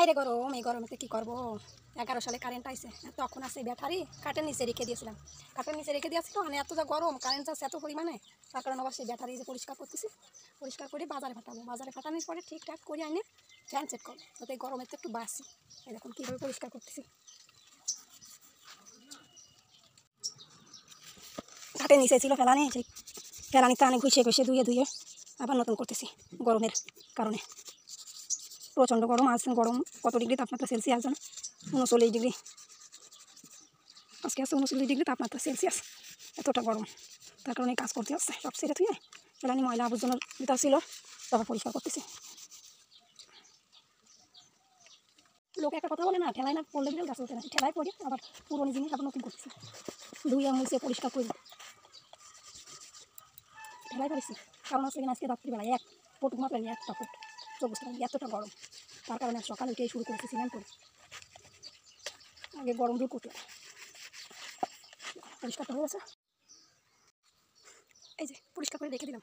হাইরে গরম, এই গরমেতে কী করবো। 11 সালে কারেন্ট আইছে, তখন আছে ব্যাটারি কাঠের নিচে রেখে দিয়েছিলাম। কাঠের নিচে রেখে দিয়েছিল মানে এত যা গরম, কারেন্ট যাচ্ছে এত পরিমাণে, তার কারণে আবার সেই ব্যাটারি যে পরিষ্কার করতেছি। পরিষ্কার করে বাজারে পাঠাবো, বাজারে পাঠানোর পরে ঠিকঠাক করে আইনে ফ্যান সেট করবো, যাতে এই গরমের তো একটু বাঁচি। এই দেখুন কীভাবে পরিষ্কার করতেছি। কাঠের নিচে ছিল ফেলানি, সেই ফেলানিতে অনেক ঘুষিয়ে ঘুষিয়ে ধুয়ে আবার নতুন করতেছি গরমের কারণে। প্রচণ্ড গরম, আজ গরম কত ডিগ্রি তাপমাত্রা সেলসিয়াস জানো? 39 ডিগ্রি। আজকে আছে 39 ডিগ্রি তাপমাত্রা সেলসিয়াস, এতটা গরম। তার কারণে কাজ করতে হচ্ছে, সব ছেড়ে থুয়ে ফেলানি ময়লা আবর্জনার ভিতর ছিল, তারপর পরিষ্কার করতেছি। লোকে একটা কথা বলে না, ঠেলায় না পড়লে বিড়াল গাছ উঠে না, ঠেলায় পড়ে আবার পুরোনো জিনিস আবার নতুন করতেছি, ধুয়ে মুছে পরিষ্কার করে ঠেলায় পারিছি। কারণ হচ্ছে আজকে রাত্রিবেলায় 1 ফুট মাত্র, 1টা ফুট, তো বুঝতে পারি এতটা গরম। তার কারণে সকালে উঠেই শুরু করেছি স্নান করে, আগে গরম দূর করতে হবে। পরিষ্কারটা হয়ে গেছে, এই যে পরিষ্কার করে রেখে দিলাম।